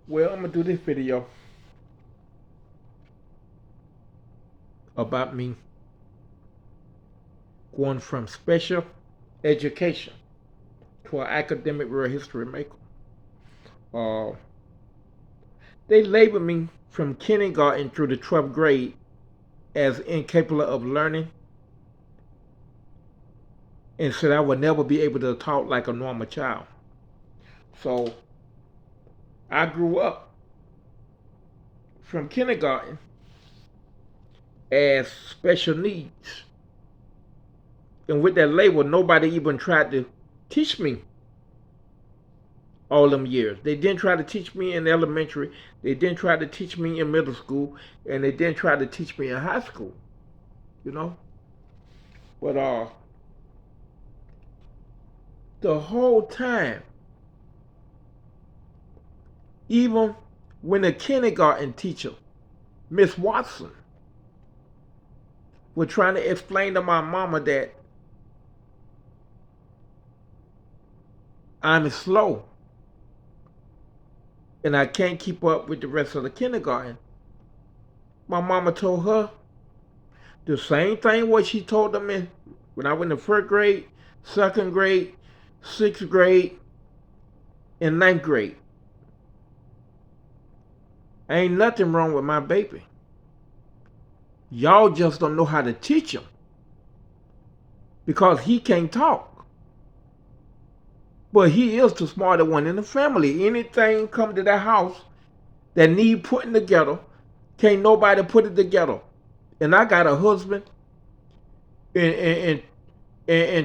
Well, I'm gonna do this video about me going from special education to an academic real history maker. Uh, they labeled me from kindergarten through the 12th grade as incapable of learning and said I would never be able to talk like a normal child. So I grew up from kindergarten as special needs. And with that label, nobody even tried to teach me all them years. They didn't try to teach me in elementary. They didn't try to teach me in middle school, and they didn't try to teach me in high school. You know, but the whole time, even when the kindergarten teacher, Miss Watson, was trying to explain to my mama that I'm slow and I can't keep up with the rest of the kindergarten, my mama told her the same thing what she told them when I went to first grade, second grade, sixth grade, and ninth grade. Ain't nothing wrong with my baby. Y'all just don't know how to teach him because he can't talk. But he is the smarter one in the family. Anything come to that house that need putting together, can't nobody put it together. And I got a husband and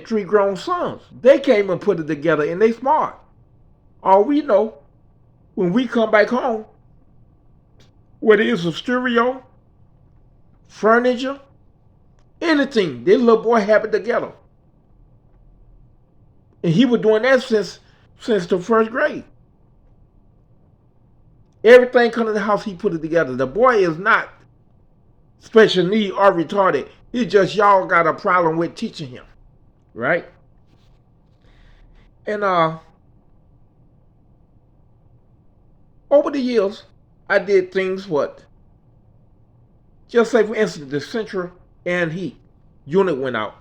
three grown sons. They came and put it together and they smart. All we know, when we come back home, whether it's a stereo, furniture, anything, this little boy have it together. And he was doing that since the first grade. Everything come to the house, he put it together. The boy is not special need or retarded. It's just y'all got a problem with teaching him, right? And over the years, I did things what? Just say for instance, the central and heat unit went out.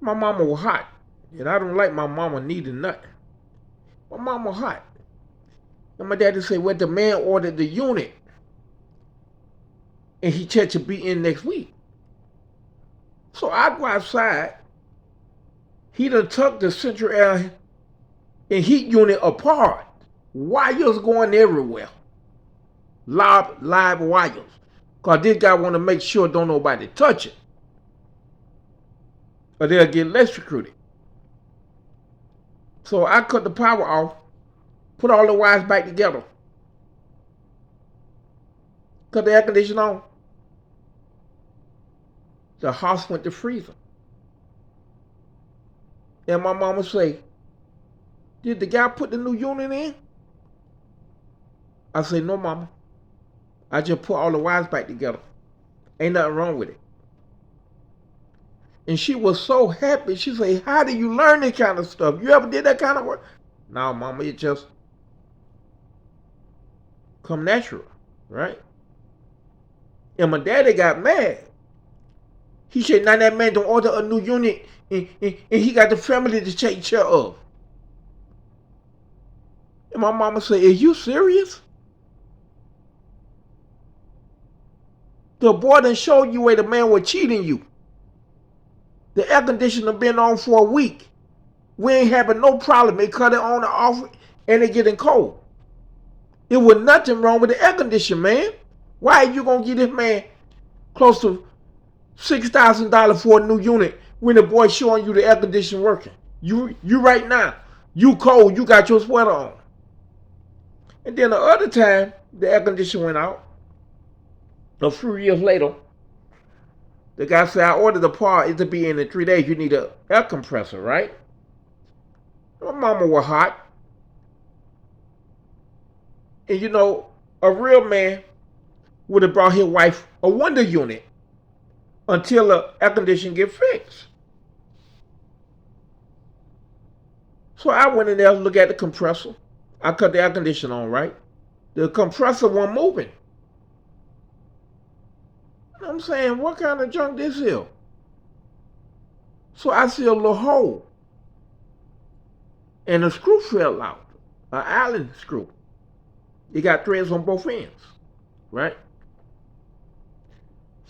My mama was hot, and I don't like my mama needing nothing. My mama hot, and my daddy said, "Well, the man ordered the unit, and he checked to be in next week." So I go outside. He done took the central air and heat unit apart. Wires going everywhere. Live wires. Because this guy want to make sure don't nobody touch it. Or they'll get electrocuted. So I cut the power off, put all the wires back together, cut the air conditioner on. The house went to freezing. And my mama say, "Did the guy put the new unit in?" I say, "No, mama. I just put all the wires back together. Ain't nothing wrong with it." And she was so happy. She said, "How do you learn this kind of stuff? You ever did that kind of work?" "No, mama, it just come natural, right?" And my daddy got mad. He said, "Now that man don't order a new unit and he got the family to take care of." And my mama said, "Are you serious? The boy done showed you where the man was cheating you. The air conditioner been on for a week. We ain't having no problem. They cut it on and off and it getting cold. It was nothing wrong with the air conditioner, man. Why are you gonna give this man close to $6,000 for a new unit when the boy showing you the air conditioner working? You right now, you cold, you got your sweater on." And then the other time, the air conditioner went out. A few years later, the guy said, "I ordered the part. It to be in 3 days. You need an air compressor, right?" My mama was hot. And you know, a real man would have brought his wife a window unit until the air conditioner get fixed. So I went in there to look at the compressor. I cut the air conditioner on, right? The compressor wasn't moving. I'm saying, what kind of junk this is? So I see a little hole. And the screw fell out. An Allen screw. It got threads on both ends. Right?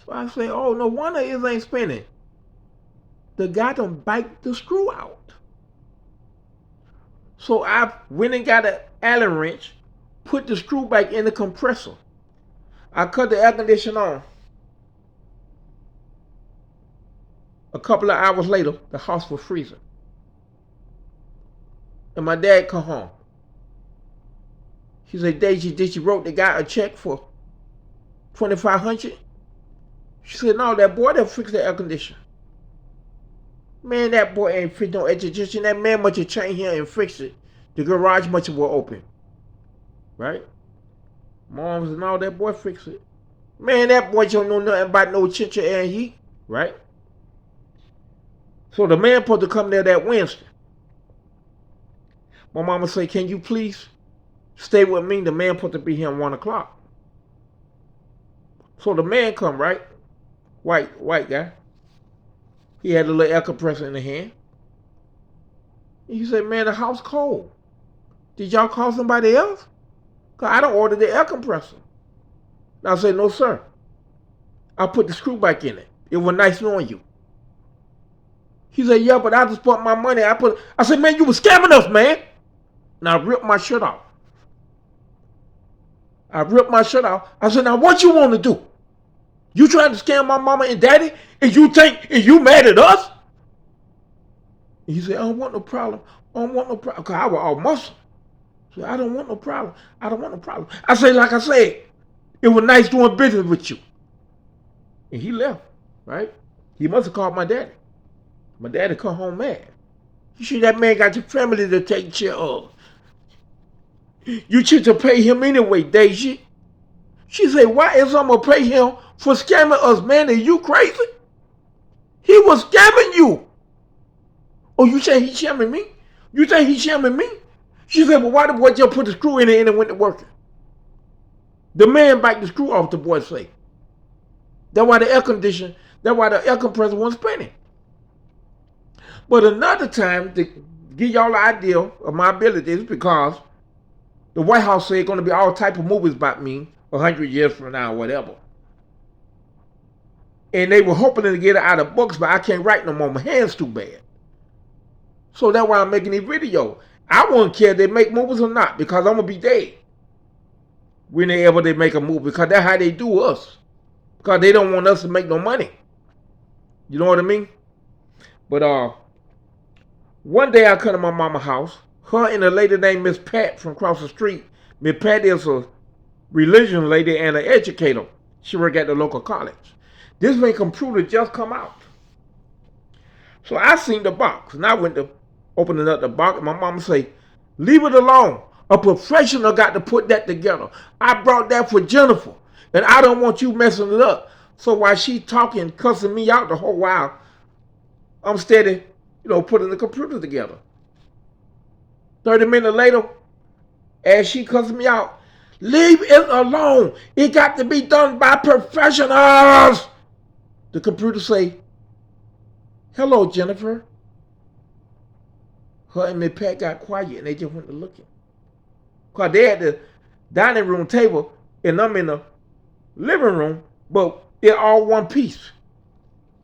So I say, oh, no wonder it ain't spinning. The guy done bite the screw out. So I went and got an Allen wrench, put the screw back in the compressor. I cut the air conditioner on. A couple of hours later, the house was freezing. And my dad come home. He said, Deji, did you wrote the guy a check for $2,500? She said, no, that boy that fixed the air conditioner. Man, that boy ain't fixed no air conditioner. That man must have chained here and fixed it. The garage must have open. Right? Mom said, no, that boy fixed it. Man, that boy don't know nothing about no chincha air and heat. Right? So the man supposed to come there that Wednesday. My mama say, can you please stay with me? The man supposed to be here at 1 o'clock. So the man come, right? White guy. He had a little air compressor in the hand. And he said, man, the house cold. Did y'all call somebody else? Because I don't order the air compressor. And I said, no, sir. I put the screw back in it. It was nice knowing you. He said, yeah, but I just put my money. I said, man, you were scamming us, man. And I ripped my shirt off. I said, now what you want to do? You trying to scam my mama and daddy? And you mad at us? And he said, I don't want no problem. Because I was all muscle. So I don't want no problem. I said, like I said, it was nice doing business with you. And he left, right? He must have called my daddy. My daddy come home mad. You see, that man got your family to take care of. You should have paid him anyway, Deji. She said, why is I'm going to pay him for scamming us, man? Are you crazy? He was scamming you. Oh, you say he scamming me? You say he scamming me? She said, well, why the boy just put the screw in it and went to working? The man backed the screw off, the boy say. That's why the air compressor wasn't spinning. But another time, to give y'all an idea of my abilities, because the White House said going to be all type of movies about me 100 years from now or whatever. And they were hoping to get it out of books, but I can't write no more. My hand's too bad. So that's why I'm making these videos. I wouldn't care if they make movies or not, because I'm going to be dead whenever they make a movie, because that's how they do us. Because they don't want us to make no money. You know what I mean? But one day I come to my mama's house. Her and a lady named Miss Pat from across the street. Miss Pat is a religion lady and an educator. She worked at the local college. This way computer just come out. So I seen the box, and I went to opening up the box, and my mama say, leave it alone. A professional got to put that together. I brought that for Jennifer, and I don't want you messing it up. So while she talking, cussing me out the whole while, I'm steady, putting the computer together. 30 minutes later, as she cussing me out, leave it alone. It got to be done by professionals. The computer say, hello, Jennifer. Her and Miss Pat got quiet and they just went to looking. Because they had the dining room table and I'm in the living room, but they're all one piece.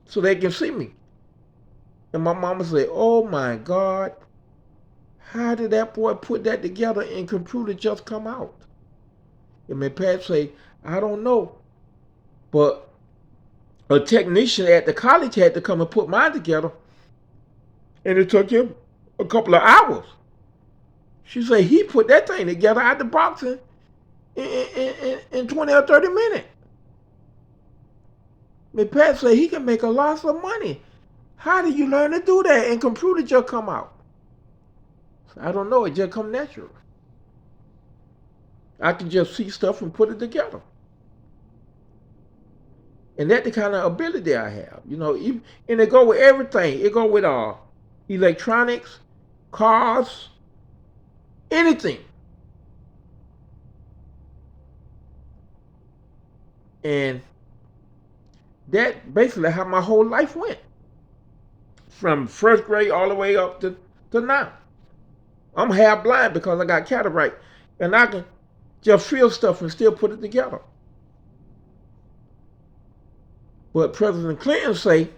So they can see me. And my mama said, oh my God, how did that boy put that together and computer just come out? And Miss Pat say, I don't know. But a technician at the college had to come and put mine together. And it took him a couple of hours. She said he put that thing together out the box in 20 or 30 minutes. Miss Pat said he can make a lot of money. How did you learn to do that? And computer just come out. I don't know. It just come natural. I can just see stuff and put it together. And that's the kind of ability I have. And it go with everything. It go with electronics, cars, anything. And that basically how my whole life went. From first grade all the way up to now. I'm half blind because I got cataract. And I can just feel stuff and still put it together. But President Clinton say,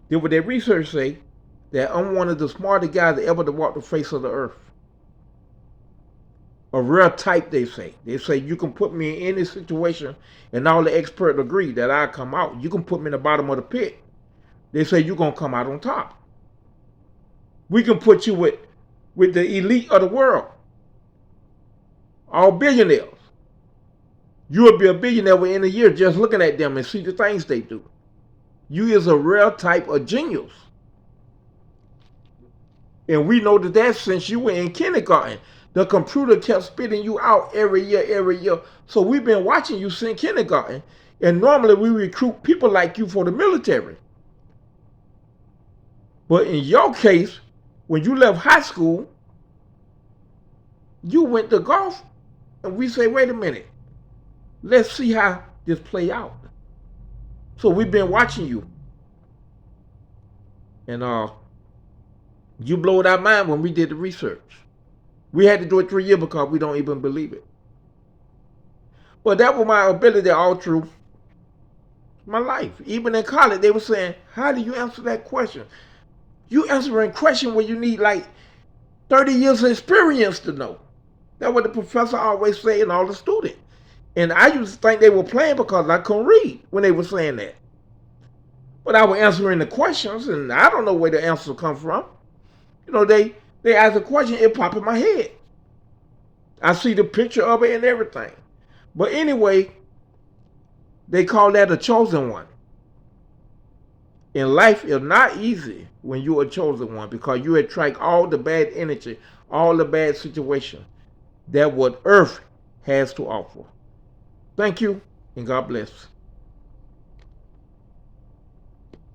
did what their research say, that I'm one of the smartest guys that ever to walk the face of the earth. A rare type, they say. They say you can put me in any situation, and all the experts agree that I come out. You can put me in the bottom of the pit. They say you're going to come out on top. We can put you with the elite of the world. All billionaires. You will be a billionaire within a year just looking at them and see the things they do. You is a rare type of genius. And we know that since you were in kindergarten. The computer kept spitting you out every year. So we've been watching you since kindergarten. And normally we recruit people like you for the military. But in your case, when you left high school, you went to golf. And we say, wait a minute. Let's see how this play out. So we've been watching you. And you blowed our mind when we did the research. We had to do it 3 years because we don't even believe it. But that was my ability all through my life. Even in college, they were saying, how do you answer that question? You answering a question where you need like 30 years of experience to know. That's what the professor always say and all the students. And I used to think they were playing because I couldn't read when they were saying that. But I was answering the questions, and I don't know where the answers come from. You know, they ask a question, it pop in my head. I see the picture of it and everything. But anyway, they call that a chosen one. And life is not easy when you're a chosen one because you attract all the bad energy, all the bad situations that what Earth has to offer. Thank you, and God bless.